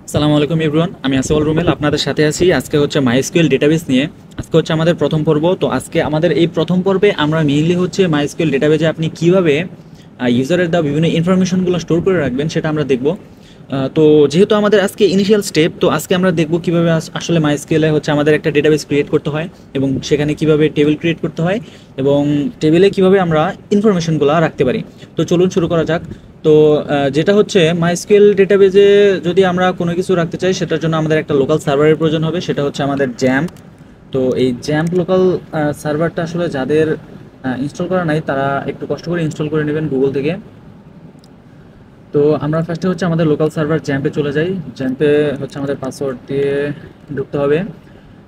আসসালামু আলাইকুম এভরিওয়ান, আমি আসওয়াল রুমেল আপনাদের সাথে আছি। আজকে হচ্ছে মাইএসকিউএল ডেটাবেস নিয়ে। আজকে হচ্ছে আমাদের প্রথম পর্ব। তো আজকে আমাদের এই প্রথম পর্বে আমরা মেইনলি হচ্ছে মাইএসকিউএল ডেটাবেজে আপনি কিভাবে ইউজারের দেওয়া বিভিন্ন ইনফরমেশনগুলো স্টোর করে রাখবেন সেটা আমরা দেখব। তো যেহেতু আমাদের আজকে ইনিশিয়াল স্টেপ, তো আজকে আমরা দেখব কিভাবে আসলে মাইএসকিউএলে হচ্ছে আমাদের একটা ডেটাবেস ক্রিয়েট করতে হয় এবং সেখানে কিভাবে টেবিল ক্রিয়েট করতে হয় এবং টেবিলে কিভাবে আমরা ইনফরমেশনগুলো রাখতে পারি। তো চলুন শুরু করা যাক। তো যেটা হচ্ছে মাইএসকিউএল ডেটাবেজে যদি আমরা কোনো কিছু রাখতে চাই সেটার জন্য আমাদের একটা লোকাল সার্ভারের প্রয়োজন হবে, সেটা হচ্ছে আমাদের জ্যাম্প। তো এই জ্যাম্প লোকাল সার্ভারটা আসলে যাদের ইনস্টল করা নাই তারা একটু কষ্ট করে ইনস্টল করে নেবেন গুগল থেকে। তো আমরা ফার্স্টে হচ্ছে আমাদের লোকাল সার্ভার জ্যাম্পে চলে যাই। জ্যাম্পে হচ্ছে আমাদের পাসওয়ার্ড দিয়ে ঢুকতে হবে।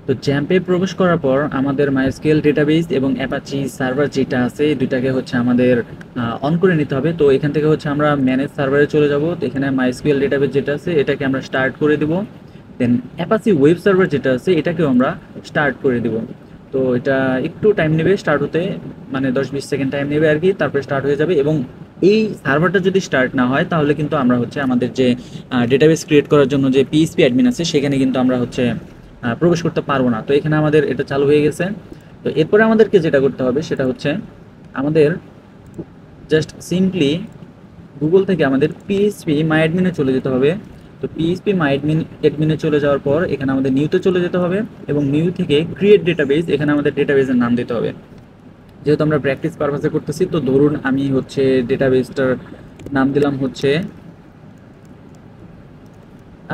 তো জ্যাম্পে প্রবেশ করার পর আমাদের মাইএসকিউএল ডেটাবেস এবং অ্যাপাচি সার্ভার যেটা আছে এই দুইটাকে হচ্ছে আমাদের অন করে নিতে হবে। তো এখান থেকে হচ্ছে আমরা ম্যানেজ সার্ভারে চলে যাব। তো এখানে মাইএসকিউএল ডেটাবেস যেটা আছে এটাকে আমরা স্টার্ট করে দিব। দেন অ্যাপাচি ওয়েব সার্ভার যেটা আছে এটাকেও আমরা স্টার্ট করে দিব। তো এটা একটু টাইম নেবে স্টার্ট হতে, মানে 10-20 সেকেন্ড টাইম নেবে আর কি, তারপরে স্টার্ট হয়ে যাবে। এবং এই সার্ভারটা যদি স্টার্ট না হয় তাহলে কিন্তু আমরা হচ্ছে আমাদের যে ডেটাবেস ক্রিয়েট করার জন্য যে পিএইচপি অ্যাডমিন আছে সেখানে কিন্তু আমরা হচ্ছে প্রবেশ করতে পারবো না। তো এখানে আমাদের এটা চালু হয়ে গেছে। তো এরপরে আমাদেরকে যেটা করতে হবে সেটা হচ্ছে আমাদের জাস্ট সিম্পলি গুগল থেকে আমাদের পিএইচপি মাই অ্যাডমিনে চলে যেতে হবে। তো পিএইচপি মাই অ্যাডমিনে চলে যাওয়ার পর এখানে আমাদের নিউতে চলে যেতে হবে এবং নিউ থেকে ক্রিয়েট ডেটাবেস, এখানে আমাদের ডেটাবেসের নাম দিতে হবে। যেহেতু আমরা প্র্যাকটিস পারপাসে করতেছি, তো ধরুন আমি হচ্ছে ডেটাবেসটার নাম দিলাম হচ্ছে,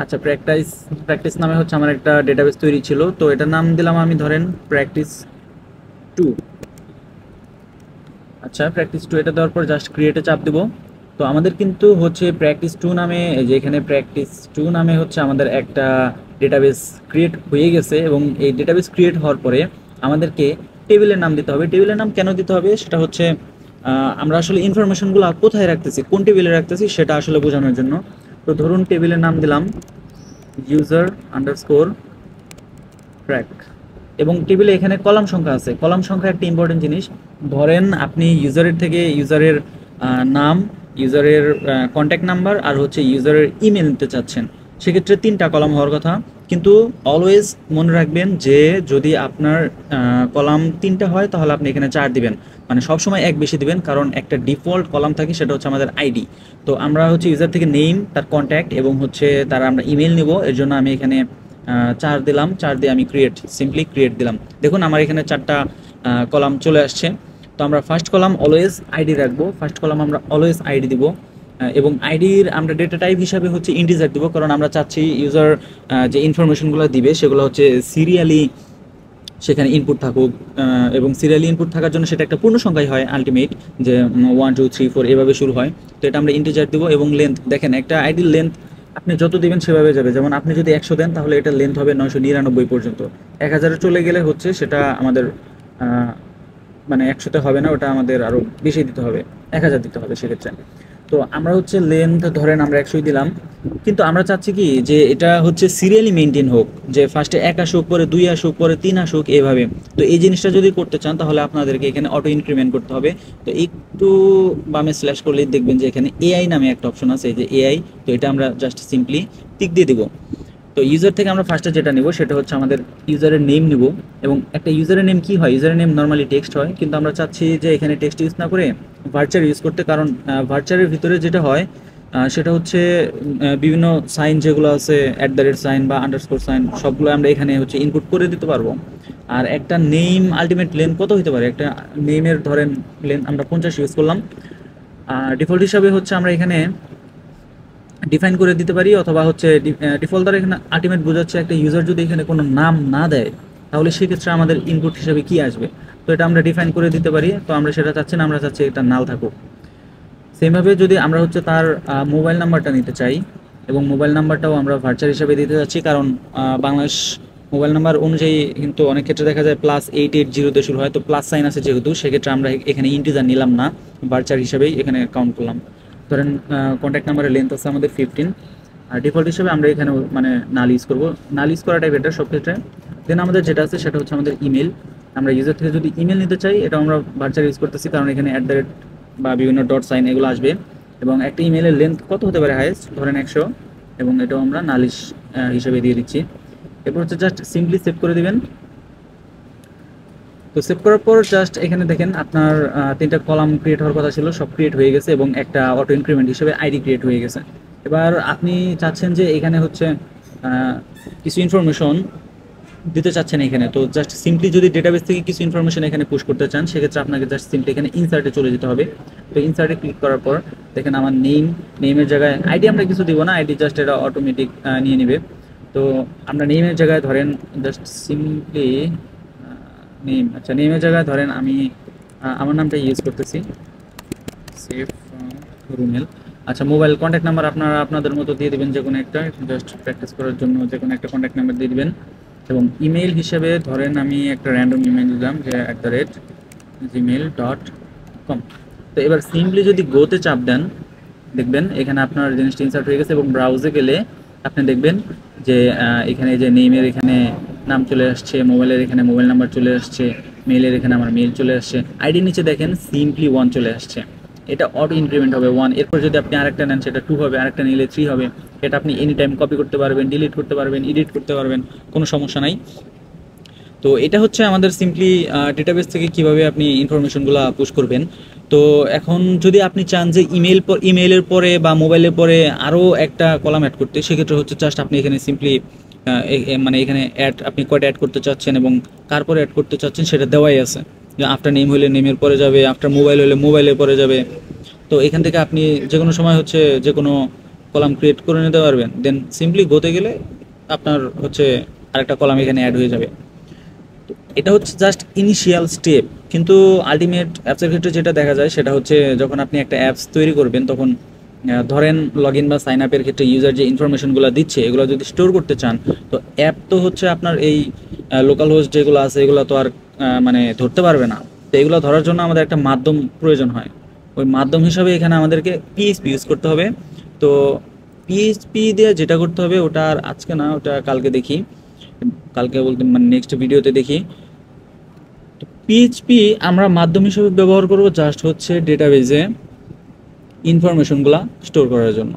আচ্ছা, প্র্যাকটিস প্র্যাকটিস নামে হচ্ছে আমার একটা ডেটাবেস তৈরি ছিল, তো এটার নাম দিলাম আমি ধরেন প্র্যাকটিস 2। আচ্ছা, প্র্যাকটিস 2 এটা দেওয়ার পর জাস্ট ক্রিয়েটে চাপ দিব। তো আমাদের কিন্তু হচ্ছে প্র্যাকটিস 2 নামে, এই যে এখানে প্র্যাকটিস 2 নামে হচ্ছে আমাদের একটা ডেটাবেস ক্রিয়েট হয়ে গেছে। এবং এই ডেটাবেস ক্রিয়েট হওয়ার পরে আমাদেরকে টেবিলের নাম দিতে হবে। টেবিলের নাম কেন দিতে হবে সেটা হচ্ছে আমরা আসলে ইনফরমেশনগুলো কোথায় রাখতেছি, কোন টেবিলে রাখতেছি সেটা আসলে বোঝানোর জন্য। তো ধরুন টেবিলের নাম দিলাম ইউজার আন্ডারস্কোর ট্র্যাক এবং টেবিলে এখানে কলাম সংখ্যা আছে। কলাম সংখ্যা একটা ইম্পর্টেন্ট জিনিস। ধরেন আপনি ইউজারের থেকে ইউজারের নাম, ইউজারের কন্ট্যাক্ট নাম্বার আর হচ্ছে ইউজারের ইমেল নিতে চাচ্ছেন, সেক্ষেত্রে 3টা কলাম হওয়ার কথা। কিন্তু অলওয়েজ মনে রাখবেন যে যদি আপনার কলাম 3টা হয় তাহলে আপনি এখানে 4 দিবেন, মানে সবসময় এক বেশি দিবেন, কারণ একটা ডিফল্ট কলাম থাকে সেটা হচ্ছে আমাদের আইডি। তো আমরা হচ্ছে ইউজার থেকে নেম, তার কন্ট্যাক্ট এবং হচ্ছে তার আমরা ইমেল নিব, এর জন্য আমি এখানে 4 দিলাম। 4 দিয়ে আমি সিম্পলি ক্রিয়েট দিলাম। দেখুন আমার এখানে 4টা কলাম চলে আসছে। তো আমরা ফার্স্ট কলাম অলওয়েজ আইডি রাখবো, ফার্স্ট কলাম আমরা অলওয়েজ আইডি দিব। এবং আইডির আমরা ডেটা টাইপ হিসাবে হচ্ছে ইন্টিজার দিব, কারণ আমরা চাচ্ছি ইউজার যে ইনফরমেশনগুলো দিবে সেগুলো হচ্ছে সিরিয়ালি সেখানে ইনপুট থাকুক। এবং সিরিয়ালি ইনপুট থাকার জন্য সেটা একটা পূর্ণ সংখ্যাই হয় আলটিমেট, যে 1 2 3 4 এভাবে শুরু হয়। তো এটা আমরা ইন্টিজার দিব। এবং লেন্থ দেখেন, একটা আইডির লেন্থ আপনি যত দিবেন সেভাবে যাবে। যেমন আপনি যদি 100 দেন তাহলে এটা লেন্থ হবে 999 পর্যন্ত। 1000-এ চলে গেলে হচ্ছে সেটা আমাদের মানে 100-তে হবে না, ওটা আমাদের আরও বেশি দিতে হবে, 1000 দিতে হবে সেক্ষেত্রে। তো আমরা হচ্ছে লেন্থ ধরেন আমরা 100 দিলাম, কিন্তু আমরা চাচ্ছি কি যে এটা হচ্ছে সিরিয়ালি মেনটেন হোক, যে ফার্স্টে 1 আসুক, পরে 2 আসুক, পরে 3 আসুক, এভাবে। তো এই জিনিসটা যদি করতে চান তাহলে আপনাদেরকে এখানে অটো ইনক্রিমেন্ট করতে হবে। তো একটু বামে স্ল্যাশ করলেই দেখবেন যে এখানে এআই নামে একটা অপশন আছে, এই যে এআই। তো এটা আমরা জাস্ট সিম্পলি টিক দিয়ে দিব। তো ইউজার থেকে আমরা ফার্স্টে যেটা নিব সেটা হচ্ছে আমাদের ইউজারের নেম নিব। এবং একটা ইউজারের নেম কি হয়, ইউজারের নেম নর্মালি টেক্সট হয়, কিন্তু আমরা চাচ্ছি যে এখানে টেক্সট ইউজ না করে ভার্চার ইউজ করতে। কারণ ভার্চারের ভিতরে যেটা হয় সেটা হচ্ছে বিভিন্ন সাইন যেগুলো আছে, @সাইন বা আন্ডারস্কোর সাইন, সবগুলো আমরা এখানে হচ্ছে ইনপুট করে দিতে পারবো। আর একটা নেম আলটিমেট লেন্থ কত হতে পারে, একটা নেমের ধরেন লেন্থ আমরা 50 ইউজ করলাম। আর ডিফল্ট হিসাবে হচ্ছে আমরা এখানে ডিফাইন করে দিতে পারি, অথবা হচ্ছে ডিফল্ট দ্বারা এখানে আলটিমেট বোঝাচ্ছে একটা ইউজার যদি এখানে কোনো নাম না দেয় তাহলে সেক্ষেত্রে আমাদের ইনপুট হিসাবে কি আসবে। তো এটা আমরা ডিফাইন করে দিতে পারি। তো আমরা সেটা চাচ্ছি না, আমরা চাচ্ছি এটা নাল থাকুক। সেমভাবে যদি আমরা হচ্ছে তার মোবাইল নাম্বারটা নিতে চাই, এবং মোবাইল নাম্বারটাও আমরা ভার্চার হিসাবে দিতে যাচ্ছি, কারণ বাংলাদেশ মোবাইল নাম্বার অনুযায়ী কিন্তু অনেক ক্ষেত্রে দেখা যায় +880 শুরু হয়। তো প্লাস সাইন আছে যেহেতু, সেক্ষেত্রে আমরা এখানে ইন্টিজার নিলাম না, ভার্চার হিসাবেই এখানে কাউন্ট করলাম। ধরেন কন্ট্যাক্ট নাম্বারের লেন্থ আছে আমাদের 15, আর ডিফল্ট হিসেবে আমরা এখানে মানে নাল ইউজ করবো। নাল ইউজ করাটাই বেটার সব ক্ষেত্রে। দেন আমাদের যেটা আছে সেটা হচ্ছে আমাদের ইমেল। আমরা ইউজার থেকে যদি ইমেল নিতে চাই এটা আমরা ভার্চার ইউজ করতেছি, কারণ এখানে বা বিভিন্ন ডট সাইন এগুলো আসবে। এবং একটা ইমেলের লেন্থ কত হতে পারে হাইয়েস্ট, ধরেন 100, এবং এটাও আমরা নালিশ হিসেবে দিয়ে দিচ্ছি। এরপর হচ্ছে জাস্ট সিম্পলি সেভ করে দিবেন। তো সেভ করার পর জাস্ট এখানে দেখেন আপনার 3টা কলাম ক্রিয়েট হওয়ার কথা ছিল, সব ক্রিয়েট হয়ে গেছে এবং একটা অটো ইনক্রিমেন্ট হিসেবে আইডি ক্রিয়েট হয়ে গেছে। এবার আপনি চাচ্ছেন যে এখানে হচ্ছে কিছু ইনফরমেশন দিতে চাচ্ছেন এখানে, তো জাস্ট সিম্পলি যদি ডেটাবেস থেকে কিছু ইনফরমেশন এখানে পুশ করতে চান সেক্ষেত্রে আপনাকে জাস্ট সিম্পলি এখানে ইনসার্টে চলে যেতে হবে। তো ইনসার্টে ক্লিক করার পর দেখেন আমার নেমের জায়গায় আইডি আমরা কিছু দিব না, আইডি জাস্ট এটা অটোমেটিক নিয়ে নেবে। তো আমরা নেমের জায়গায় ধরেন জাস্ট সিম্পলি নেম, আচ্ছা নেমের জায়গায় ধরেন আমি আমার নামটা ইউজ করতেছি, সেভ রুমেল। আচ্ছা মোবাইল কন্ট্যাক্ট নাম্বার আপনারা আপনাদের মতো দিয়ে দেবেন, যে কোনো একটা, জাস্ট প্র্যাকটিস করার জন্য যে কোনো একটা কন্ট্যাক্ট নাম্বার দিয়ে দেবেন। এবং ইমেল হিসেবে ধরেন আমি একটা র্যান্ডম ইমেল দিলাম যে @gmail.com। তো এবার সিম্পলি যদি গোতে চাপ দেন দেখবেন এখানে আপনার জিনিসটা ইনসার্ট হয়ে গেছে এবং ব্রাউজে গেলে আপনি দেখবেন যে এখানে যে নেমের এখানে নাম চলে আসছে, মোবাইলের এখানে মোবাইল নাম্বার চলে আসছে, মেলের এখানে আমার মেল চলে আসছে, আইডি নিচে দেখেন সিম্পলি 1 চলে আসছে। এটা অটো ইনক্রিমেন্ট হবে 1। এরপর যদি আপনি আরেকটা নেন সেটা 2 হবে, আরেকটা নিলে 3 হবে। এটা আপনি এনি টাইম কপি করতে পারবেন, ডিলিট করতে পারবেন, এডিট করতে পারবেন, কোনো সমস্যা নাই। তো এটা হচ্ছে আমাদের সিম্পলি ডেটাবেস থেকে কিভাবে আপনি ইনফরমেশনগুলো পুশ করবেন। তো এখন যদি আপনি চান যে ইমেইলের পরে বা মোবাইলের পরে আরও একটা কলাম অ্যাড করতে, সেক্ষেত্রে হচ্ছে জাস্ট আপনি এখানে সিম্পলি মানে এখানে আপনি কয়টা অ্যাড করতে চাচ্ছেন এবং কার পরে অ্যাড করতে চাচ্ছেন সেটা দেওয়াই আছে। যে আফটার নেম হলে নেমের পরে যাবে, আফটার মোবাইল হলে মোবাইলের পরে যাবে। তো এখান থেকে আপনি যে কোনো সময় হচ্ছে যে কোনো কলাম ক্রিয়েট করে নিতে পারবেন, দেন সিম্পলি গোতে গেলে আপনার হচ্ছে আরেকটা কলাম এখানে অ্যাড হয়ে যাবে। এটা হচ্ছে জাস্ট ইনিশিয়াল স্টেপ, কিন্তু আলটিমেট অ্যাপসের ক্ষেত্রে যেটা দেখা যায় সেটা হচ্ছে যখন আপনি একটা অ্যাপস তৈরি করবেন তখন ধরেন লগ ইন বা সাইন আপের ক্ষেত্রে ইউজার যে ইনফরমেশনগুলো দিচ্ছে এগুলো যদি স্টোর করতে চান, তো অ্যাপ তো হচ্ছে আপনার এই লোকাল হোস্ট যেগুলো আছে এগুলো তো আর মানে ধরতে পারবে না। তো এগুলো ধরার জন্য আমাদের একটা মাধ্যম প্রয়োজন হয়। ওই মাধ্যম হিসাবে এখানে আমাদেরকে পিএইচপি ইউজ করতে হবে। তো পিএইচপি দিয়ে যেটা করতে হবে ওটা আর আজকে না, ওটা কালকে দেখি, কালকে বলতে মানে নেক্সট ভিডিওতে দেখি। তো পিএইচপি আমরা মাধ্যম হিসেবে ব্যবহার করব জাস্ট হচ্ছে ডেটাবেজে ইনফরমেশনগুলো স্টোর করার জন্য।